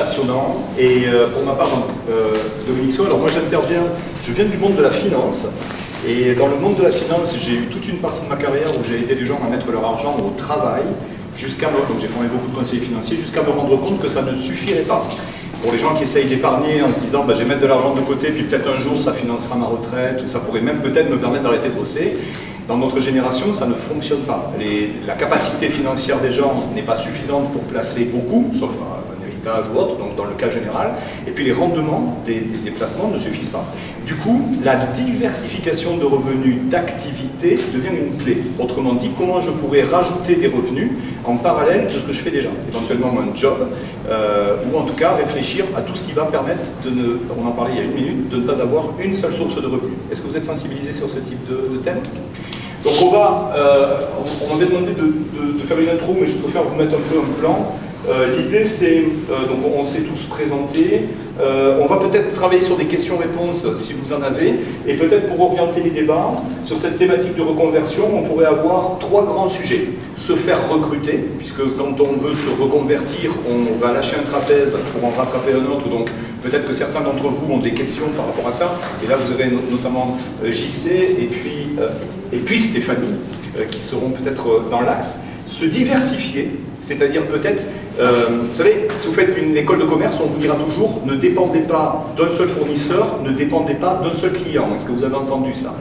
Passionnant. Et pour ma part, Dominique Sow, alors moi j'interviens, je viens du monde de la finance, et dans le monde de la finance, j'ai eu toute une partie de ma carrière où j'ai aidé les gens à mettre leur argent au travail, donc j'ai formé beaucoup de conseillers financiers, jusqu'à me rendre compte que ça ne suffirait pas. Pour les gens qui essayent d'épargner en se disant je vais mettre de l'argent de côté, puis peut-être un jour ça financera ma retraite, ou ça pourrait même peut-être me permettre d'arrêter de bosser. Dans notre génération, ça ne fonctionne pas. La capacité financière des gens n'est pas suffisante pour placer beaucoup, sauf un héritage ou autre, donc dans le cas général. Et puis les rendements des placements ne suffisent pas. Du coup, la diversification de revenus d'activité devient une clé. Autrement dit, comment je pourrais rajouter des revenus en parallèle de ce que je fais déjà. Éventuellement un job, ou en tout cas réfléchir à tout ce qui va permettre on en parlait il y a une minute, de ne pas avoir une seule source de revenus. Est-ce que vous êtes sensibilisé sur ce type de thème? Donc on m'avait demandé de faire une intro, mais je préfère vous mettre un peu un plan. L'idée c'est, donc on s'est tous présentés, on va peut-être travailler sur des questions-réponses si vous en avez, et peut-être pour orienter les débats sur cette thématique de reconversion, on pourrait avoir trois grands sujets. Se faire recruter, puisque quand on veut se reconvertir, on va lâcher un trapèze pour en rattraper un autre, donc peut-être que certains d'entre vous ont des questions par rapport à ça, et là vous avez notamment JC et puis Stéphanie, qui seront peut-être dans l'axe. Se diversifier, c'est-à-dire peut-être, vous savez, si vous faites une école de commerce, on vous dira toujours, ne dépendez pas d'un seul fournisseur, ne dépendez pas d'un seul client. Est-ce que vous avez entendu ça?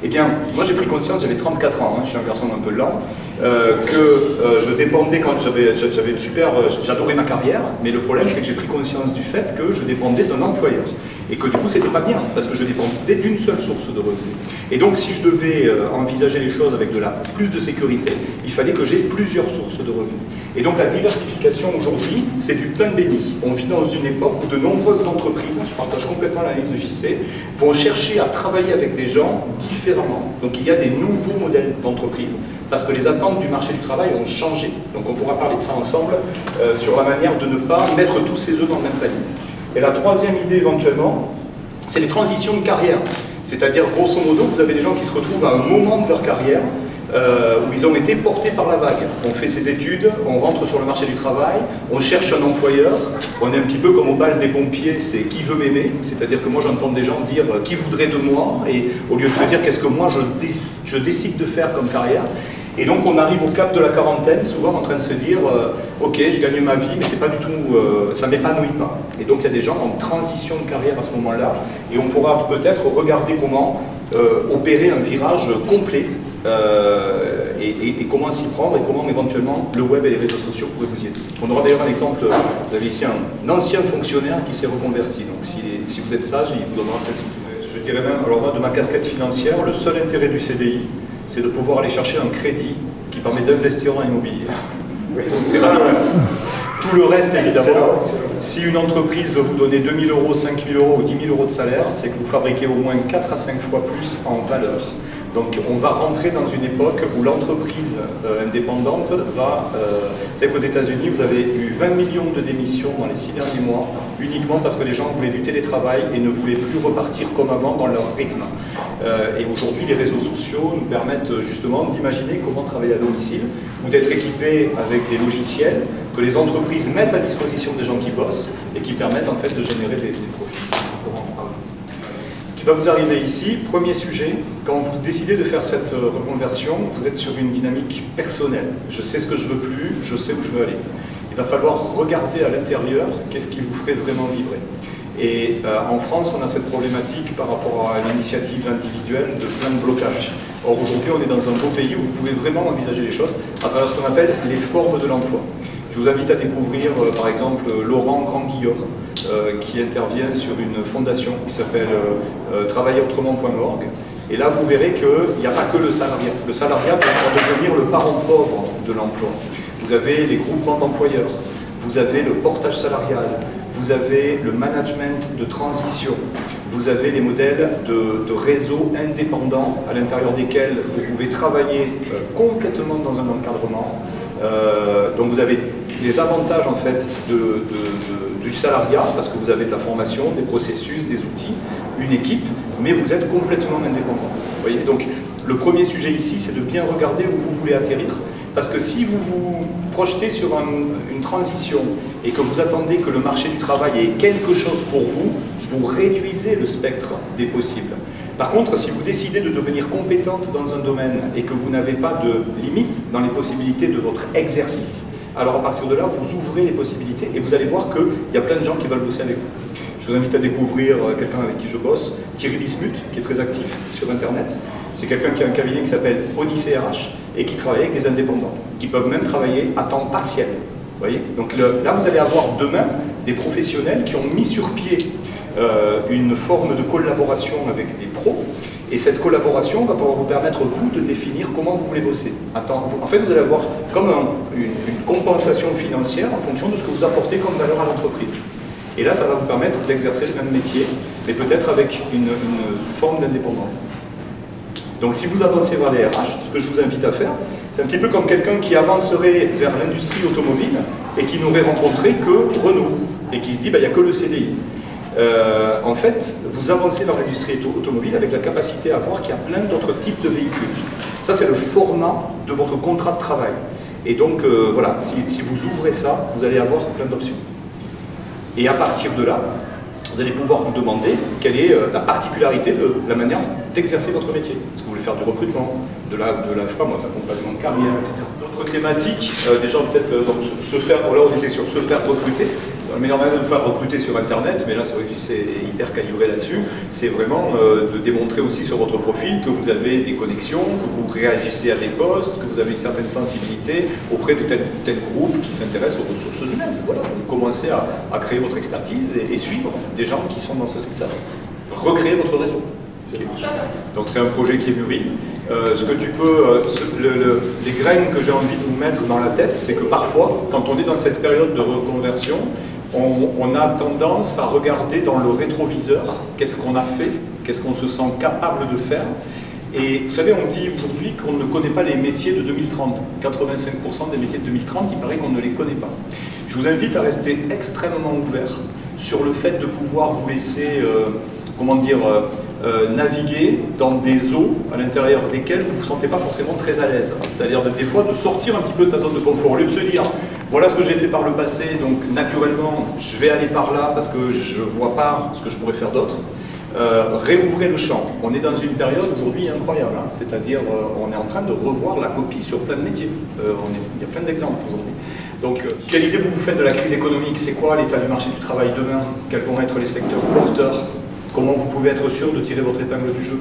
Eh bien, moi j'ai pris conscience, j'avais 34 ans, je suis un garçon un peu lent, que je dépendais quand j'avais une super, j'adorais ma carrière, mais le problème c'est que j'ai pris conscience du fait que je dépendais d'un employeur. Et que du coup c'était pas bien, parce que je dépendais d'une seule source de revenus. Et donc si je devais envisager les choses avec plus de sécurité, il fallait que j'ai plusieurs sources de revenus. Et donc la diversification aujourd'hui, c'est du pain béni. On vit dans une époque où de nombreuses entreprises, je partage complètement l'analyse de JC, vont chercher à travailler avec des gens différemment. Donc il y a des nouveaux modèles d'entreprise, parce que les attentes du marché du travail ont changé. Donc on pourra parler de ça ensemble, sur la manière de ne pas mettre tous ses œufs dans le même panier. Et la troisième idée éventuellement, c'est les transitions de carrière. C'est-à-dire, grosso modo, vous avez des gens qui se retrouvent à un moment de leur carrière où ils ont été portés par la vague. On fait ses études, on rentre sur le marché du travail, on cherche un employeur, on est un petit peu comme au bal des pompiers, c'est qui veut m'aimer, c'est-à-dire que moi j'entends des gens dire qui voudrait de moi, et au lieu de se dire qu'est-ce que moi je décide de faire comme carrière. Et donc on arrive au cap de la quarantaine, souvent en train de se dire ok, je gagne ma vie, mais c'est pas du tout, ça m'épanouit pas. Et donc il y a des gens en transition de carrière à ce moment-là, et on pourra peut-être regarder comment opérer un virage complet, et comment s'y prendre, et comment éventuellement le web et les réseaux sociaux pourraient vous y aider. On aura d'ailleurs un exemple, vous avez ici un ancien fonctionnaire qui s'est reconverti, donc si vous êtes sage, il vous donnera peut-être. Je dirais même, alors moi de ma casquette financière, le seul intérêt du CDI, c'est de pouvoir aller chercher un crédit qui permet d'investir dans l'immobilier. Donc c'est radical. Tout le reste, évidemment, si une entreprise veut vous donner 2 000 euros, 5 000 euros ou 10 000 euros de salaire, c'est que vous fabriquez au moins 4 à 5 fois plus en valeur. Donc on va rentrer dans une époque où l'entreprise indépendante va... vous savez qu'aux États-Unis, vous avez eu 20 millions de démissions dans les 6 derniers mois, uniquement parce que les gens voulaient du télétravail et ne voulaient plus repartir comme avant dans leur rythme. Et aujourd'hui, les réseaux sociaux nous permettent justement d'imaginer comment travailler à domicile, ou d'être équipés avec des logiciels que les entreprises mettent à disposition des gens qui bossent et qui permettent en fait de générer des profits. Ce qui va vous arriver ici, premier sujet, quand vous décidez de faire cette reconversion, vous êtes sur une dynamique personnelle. Je sais ce que je veux plus, je sais où je veux aller. Il va falloir regarder à l'intérieur qu'est-ce qui vous ferait vraiment vibrer. Et en France, on a cette problématique par rapport à l'initiative individuelle de plein de blocages. Or aujourd'hui, on est dans un beau pays où vous pouvez vraiment envisager les choses à travers ce qu'on appelle les formes de l'emploi. Je vous invite à découvrir par exemple Laurent Grand-Guillaume, qui intervient sur une fondation qui s'appelle travaillerautrement.org. Et là, vous verrez qu'il n'y a pas que le salariat. Le salariat peut devenir le parent pauvre de l'emploi. Vous avez les groupements d'employeurs, vous avez le portage salarial, vous avez le management de transition, vous avez les modèles de réseaux indépendants à l'intérieur desquels vous pouvez travailler complètement dans un encadrement. Donc vous avez les avantages en fait du salariat, parce que vous avez de la formation, des processus, des outils, une équipe, mais vous êtes complètement indépendant. Vous voyez, donc le premier sujet ici, c'est de bien regarder où vous voulez atterrir. Parce que si vous vous projetez sur une transition et que vous attendez que le marché du travail ait quelque chose pour vous, vous réduisez le spectre des possibles. Par contre, si vous décidez de devenir compétente dans un domaine et que vous n'avez pas de limite dans les possibilités de votre exercice, alors à partir de là, vous ouvrez les possibilités et vous allez voir qu'il y a plein de gens qui veulent bosser avec vous. Je vous invite à découvrir quelqu'un avec qui je bosse, Thierry Bismuth, qui est très actif sur Internet. C'est quelqu'un qui a un cabinet qui s'appelle Odyssée RH et qui travaille avec des indépendants, qui peuvent même travailler à temps partiel. Vous voyez? Donc là, vous allez avoir demain des professionnels qui ont mis sur pied une forme de collaboration avec des pros, et cette collaboration va pouvoir vous permettre, vous, de définir comment vous voulez bosser. En fait, vous allez avoir comme une compensation financière en fonction de ce que vous apportez comme valeur à l'entreprise. Et là, ça va vous permettre d'exercer le même métier, mais peut-être avec une forme d'indépendance. Donc si vous avancez vers les RH, ce que je vous invite à faire, c'est un petit peu comme quelqu'un qui avancerait vers l'industrie automobile et qui n'aurait rencontré que Renault, et qui se dit, il n'y a que le CDI. En fait, vous avancez vers l'industrie automobile avec la capacité à voir qu'il y a plein d'autres types de véhicules. Ça, c'est le format de votre contrat de travail. Et donc, voilà, si vous ouvrez ça, vous allez avoir plein d'options. Et à partir de là, vous allez pouvoir vous demander quelle est la particularité de la manière d'exercer votre métier. Est-ce que vous voulez faire du recrutement, je sais pas moi, de l'accompagnement de carrière, etc. D'autres thématiques, déjà peut-être se faire, là on était sur se faire recruter. La meilleure manière de vous faire recruter sur Internet, mais là c'est vrai que c'est hyper calibré là-dessus, c'est vraiment de démontrer aussi sur votre profil que vous avez des connexions, que vous réagissez à des postes, que vous avez une certaine sensibilité auprès de tel groupe qui s'intéresse aux ressources humaines. Voilà, vous commencez à créer votre expertise et suivre des gens qui sont dans ce secteur. Recréer votre réseau. Donc c'est un projet qui est mûri. Ce que tu peux, les graines que j'ai envie de vous mettre dans la tête, c'est que parfois, quand on est dans cette période de reconversion, on a tendance à regarder dans le rétroviseur qu'est-ce qu'on a fait, qu'est-ce qu'on se sent capable de faire. Et vous savez, on dit aujourd'hui qu'on ne connaît pas les métiers de 2030. 85% des métiers de 2030, il paraît qu'on ne les connaît pas. Je vous invite à rester extrêmement ouvert sur le fait de pouvoir vous laisser, naviguer dans des eaux à l'intérieur desquelles vous ne vous sentez pas forcément très à l'aise. C'est-à-dire des fois de sortir un petit peu de sa zone de confort, au lieu de se dire voilà ce que j'ai fait par le passé, donc naturellement je vais aller par là parce que je ne vois pas ce que je pourrais faire d'autre. Réouvrez le champ. On est dans une période aujourd'hui incroyable, hein. C'est-à-dire on est en train de revoir la copie sur plein de métiers. Il y a plein d'exemples aujourd'hui. Donc, quelle idée vous vous faites de la crise économique? C'est quoi l'état du marché du travail demain? Quels vont être les secteurs porteurs? Comment vous pouvez être sûr de tirer votre épingle du jeu?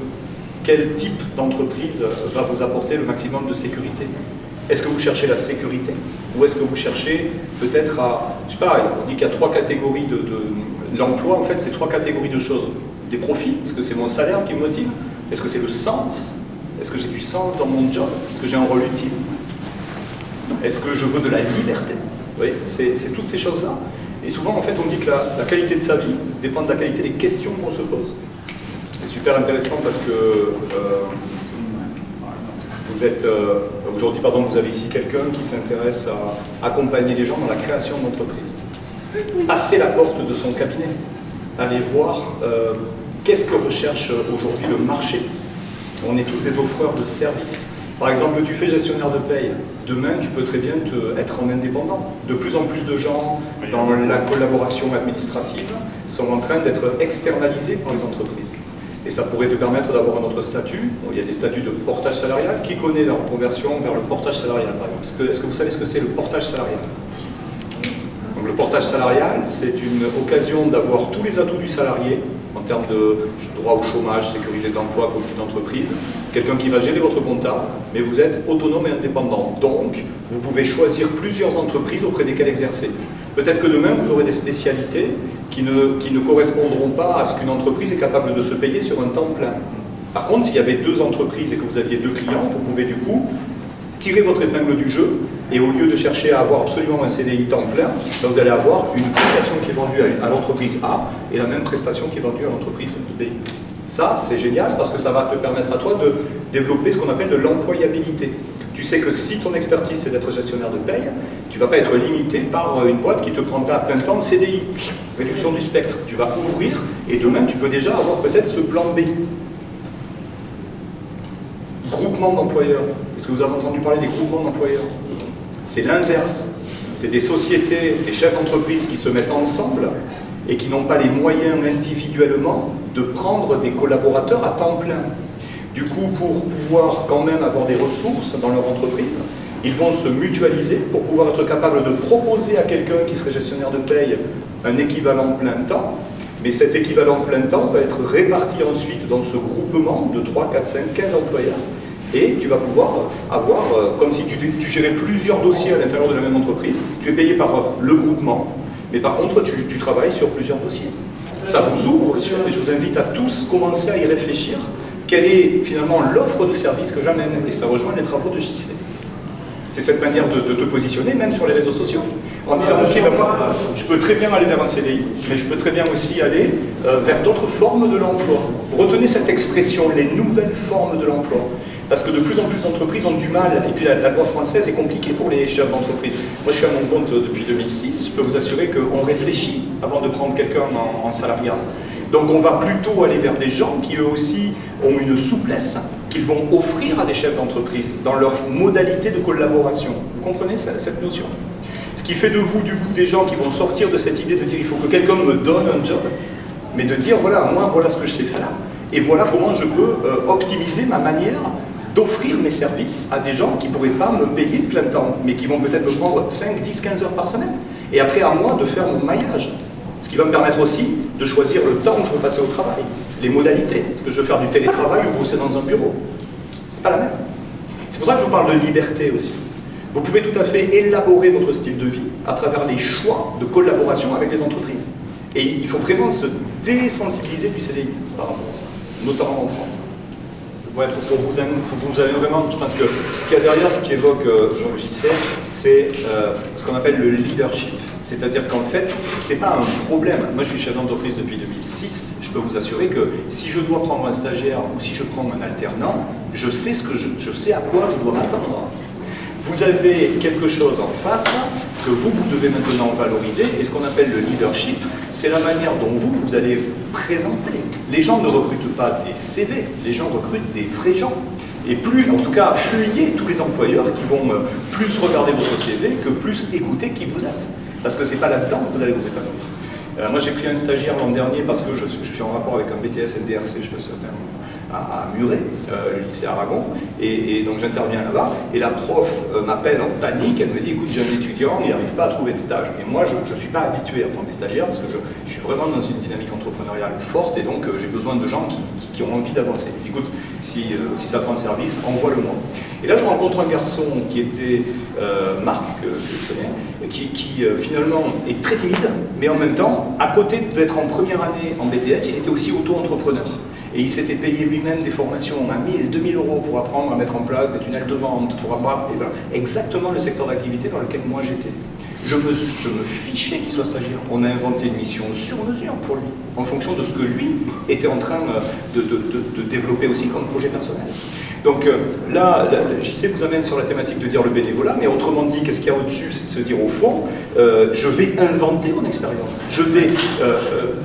Quel type d'entreprise va vous apporter le maximum de sécurité? Est-ce que vous cherchez la sécurité? Ou est-ce que vous cherchez peut-être à... Je sais pas, on dit qu'il y a trois catégories l'emploi, en fait, c'est trois catégories de choses. Des profits, est-ce que c'est mon salaire qui me motive? Est-ce que c'est le sens? Est-ce que j'ai du sens dans mon job? Est-ce que j'ai un rôle utile? Est-ce que je veux de la liberté? Vous voyez, c'est toutes ces choses-là. Et souvent, en fait, on dit que la qualité de sa vie dépend de la qualité des questions qu'on se pose. C'est super intéressant parce que vous êtes... aujourd'hui, par exemple, vous avez ici quelqu'un qui s'intéresse à accompagner les gens dans la création d'entreprises. Passez la porte de son cabinet. Allez voir qu'est-ce que recherche aujourd'hui le marché. On est tous des offreurs de services. Par exemple, tu fais gestionnaire de paye. Demain, tu peux très bien être en indépendant. De plus en plus de gens dans la collaboration administrative sont en train d'être externalisés par les entreprises. Et ça pourrait te permettre d'avoir un autre statut. Bon, il y a des statuts de portage salarial. Qui connaît la reconversion vers le portage salarial, par exemple? Est-ce que vous savez ce que c'est le portage salarial? Donc, le portage salarial, c'est une occasion d'avoir tous les atouts du salarié en termes de droit au chômage, sécurité d'emploi, comité d'entreprise, quelqu'un qui va gérer votre compta, mais vous êtes autonome et indépendant. Donc, vous pouvez choisir plusieurs entreprises auprès desquelles exercer. Peut-être que demain, vous aurez des spécialités qui ne correspondront pas à ce qu'une entreprise est capable de se payer sur un temps plein. Par contre, s'il y avait deux entreprises et que vous aviez deux clients, vous pouvez du coup tirer votre épingle du jeu, et au lieu de chercher à avoir absolument un CDI temps plein, vous allez avoir une prestation qui est vendue à l'entreprise A et la même prestation qui est vendue à l'entreprise B. Ça, c'est génial parce que ça va te permettre à toi de développer ce qu'on appelle de l'employabilité. Tu sais que si ton expertise c'est d'être gestionnaire de paye, tu ne vas pas être limité par une boîte qui te prendra à plein temps CDI. Réduction du spectre. Tu vas ouvrir et demain tu peux déjà avoir peut-être ce plan B. groupement d'employeurs. Est-ce que vous avez entendu parler des groupements d'employeurs? C'est l'inverse. C'est des sociétés, des chefs d'entreprise qui se mettent ensemble et qui n'ont pas les moyens individuellement de prendre des collaborateurs à temps plein. Du coup, pour pouvoir quand même avoir des ressources dans leur entreprise, ils vont se mutualiser pour pouvoir être capables de proposer à quelqu'un qui serait gestionnaire de paye un équivalent plein temps. Mais cet équivalent plein temps va être réparti ensuite dans ce groupement de 3, 4, 5, 15 employeurs. Et tu vas pouvoir avoir, comme si tu gérais plusieurs dossiers à l'intérieur de la même entreprise, tu es payé par le groupement, mais par contre tu travailles sur plusieurs dossiers. Ça vous ouvre aussi, et je vous invite à tous commencer à y réfléchir. Quelle est finalement l'offre de service que j'amène? Et ça rejoint les travaux de JC. C'est cette manière de te positionner, même sur les réseaux sociaux, en disant, ok, ben moi, je peux très bien aller vers un CDI, mais je peux très bien aussi aller vers d'autres formes de l'emploi. Retenez cette expression, les nouvelles formes de l'emploi. Parce que de plus en plus d'entreprises ont du mal, et puis la loi française est compliquée pour les chefs d'entreprise. Moi je suis à mon compte depuis 2006, je peux vous assurer qu'on réfléchit avant de prendre quelqu'un en salariat. Donc on va plutôt aller vers des gens qui eux aussi ont une souplesse qu'ils vont offrir à des chefs d'entreprise dans leur modalité de collaboration. Vous comprenez cette notion? Ce qui fait de vous du coup des gens qui vont sortir de cette idée de dire il faut que quelqu'un me donne un job, mais de dire voilà, moi voilà ce que je sais faire, et voilà comment je peux optimiser ma manière d'offrir mes services à des gens qui ne pourraient pas me payer plein temps, mais qui vont peut-être me prendre 5, 10, 15 heures par semaine. Et après, à moi de faire mon maillage. Ce qui va me permettre aussi de choisir le temps où je veux passer au travail, les modalités. Est-ce que je veux faire du télétravail ou bosser dans un bureau? C'est pas la même. C'est pour ça que je vous parle de liberté aussi. Vous pouvez tout à fait élaborer votre style de vie à travers les choix de collaboration avec les entreprises. Et il faut vraiment se désensibiliser du CDI par rapport à ça, notamment en France. Ouais, pour vous allez vraiment, je pense que ce qu'il y a derrière, ce qu'évoque Jean Gisset, c'est ce qu'on appelle le leadership. C'est-à-dire qu'en fait, ce n'est pas un problème. Moi, je suis chef d'entreprise depuis 2006. Je peux vous assurer que si je dois prendre un stagiaire ou si je prends un alternant, je sais à quoi je dois m'attendre. Vous avez quelque chose en face que vous devez maintenant valoriser, et ce qu'on appelle le leadership, c'est la manière dont vous allez vous présenter. Les gens ne recrutent pas des CV, les gens recrutent des vrais gens. Et plus, en tout cas, fuyez tous les employeurs qui vont plus regarder votre CV que plus écouter qui vous êtes. Parce que c'est pas là-dedans que vous allez vous épanouir. Moi, j'ai pris un stagiaire l'an dernier parce que je suis en rapport avec un BTS NDRC, je peux certainement, à Muret, le lycée Aragon, et donc j'interviens là-bas, et la prof m'appelle en panique, elle me dit, écoute, j'ai un étudiant, il n'arrive pas à trouver de stage. Et moi, je ne suis pas habitué à prendre des stagiaires, parce que je suis vraiment dans une dynamique entrepreneuriale forte, et donc j'ai besoin de gens qui ont envie d'avancer. Écoute, si ça te rend service, envoie-le-moi. Et là, je rencontre un garçon qui était Marc, que je connais, qui finalement est très timide, mais en même temps, à côté d'être en première année en BTS, il était aussi auto-entrepreneur. Et il s'était payé lui-même des formations à 1000, 2000 euros pour apprendre à mettre en place des tunnels de vente, pour avoir exactement le secteur d'activité dans lequel moi j'étais. Je me fichais qu'il soit stagiaire. On a inventé une mission sur mesure pour lui, en fonction de ce que lui était en train de développer aussi comme projet personnel. Donc là, JC vous amène sur la thématique de dire le bénévolat, mais autrement dit, qu'est-ce qu'il y a au-dessus? C'est de se dire au fond, je vais inventer mon expérience, je vais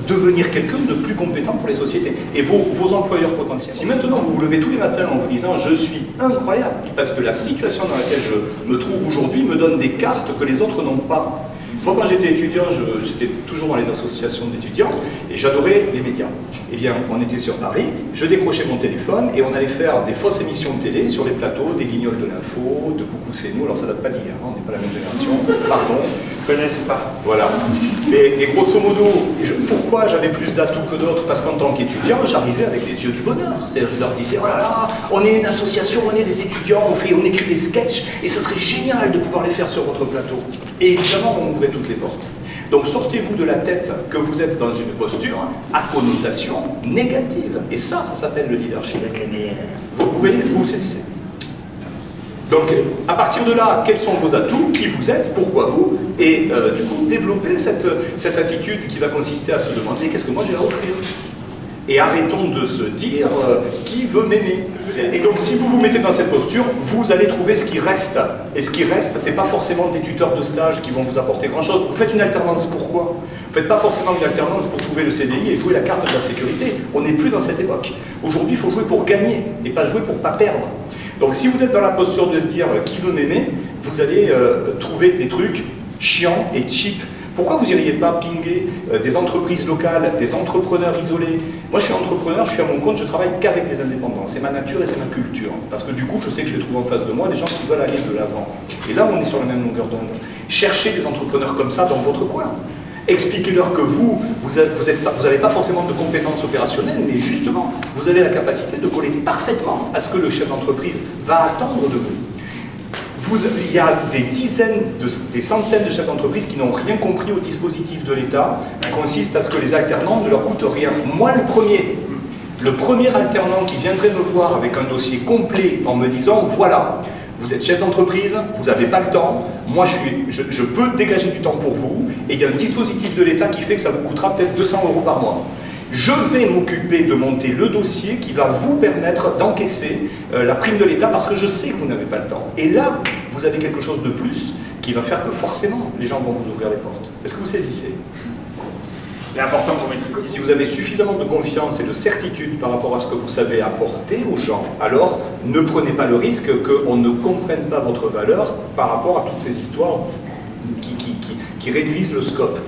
devenir quelqu'un de plus compétent pour les sociétés. Et vos employeurs potentiels, si maintenant vous vous levez tous les matins en vous disant je suis incroyable, parce que la situation dans laquelle je me trouve aujourd'hui me donne des cartes que les autres n'ont pas. Moi, quand j'étais étudiant, j'étais toujours dans les associations d'étudiants et j'adorais les médias. Eh bien, on était sur Paris, je décrochais mon téléphone et on allait faire des fausses émissions de télé sur les plateaux, des guignols de l'info, de Coucou c'est nous. Alors ça date pas d'hier, hein, on n'est pas la même génération, pardon. Je ne connaissais pas. Voilà. Mais grosso modo, pourquoi j'avais plus d'atouts que d'autres? Parce qu'en tant qu'étudiant, j'arrivais avec les yeux du bonheur. C'est-à-dire, je leur disais, oh là là, on est une association, on est des étudiants, on écrit des sketchs et ce serait génial de pouvoir les faire sur votre plateau. Et évidemment, on ouvrait toutes les portes. Donc sortez-vous de la tête que vous êtes dans une posture à connotation négative. Et ça s'appelle le leadership. Vous voyez, vous saisissez. Donc, à partir de là, quels sont vos atouts, qui vous êtes, pourquoi vous, et du coup, développer cette attitude qui va consister à se demander qu'est-ce que moi j'ai à offrir. Et arrêtons de se dire qui veut m'aimer. Et donc si vous vous mettez dans cette posture, vous allez trouver ce qui reste. Et ce qui reste, c'est pas forcément des tuteurs de stage qui vont vous apporter grand-chose. Vous faites une alternance, pourquoi? Vous faites pas forcément une alternance pour trouver le CDI et jouer la carte de la sécurité. On n'est plus dans cette époque. Aujourd'hui, il faut jouer pour gagner et pas jouer pour pas perdre. Donc si vous êtes dans la posture de se dire qui veut m'aimer, vous allez trouver des trucs chiants et cheap. Pourquoi vous n'iriez pas pinguer des entreprises locales, des entrepreneurs isolés? Moi je suis entrepreneur, je suis à mon compte, je travaille qu'avec des indépendants. C'est ma nature et c'est ma culture. Parce que du coup, je sais que je vais trouver en face de moi des gens qui veulent aller de l'avant. Et là, on est sur la même longueur d'onde. Cherchez des entrepreneurs comme ça dans votre coin. Expliquez-leur que vous n'avez pas forcément de compétences opérationnelles, mais justement, vous avez la capacité de coller parfaitement à ce que le chef d'entreprise va attendre de vous. Il y a des dizaines, des centaines de chefs d'entreprise qui n'ont rien compris au dispositif de l'État, qui consiste à ce que les alternants ne leur coûtent rien. Moi, le premier alternant qui viendrait me voir avec un dossier complet en me disant, voilà, vous êtes chef d'entreprise, vous n'avez pas le temps, moi je peux dégager du temps pour vous, et il y a un dispositif de l'État qui fait que ça vous coûtera peut-être 200 € par mois. Je vais m'occuper de monter le dossier qui va vous permettre d'encaisser la prime de l'État parce que je sais que vous n'avez pas le temps. Et là, vous avez quelque chose de plus qui va faire que forcément, les gens vont vous ouvrir les portes. Est-ce que vous saisissez? C'est important pour maîtriser. Si vous avez suffisamment de confiance et de certitude par rapport à ce que vous savez apporter aux gens, alors ne prenez pas le risque qu'on ne comprenne pas votre valeur par rapport à toutes ces histoires qui réduisent le scope.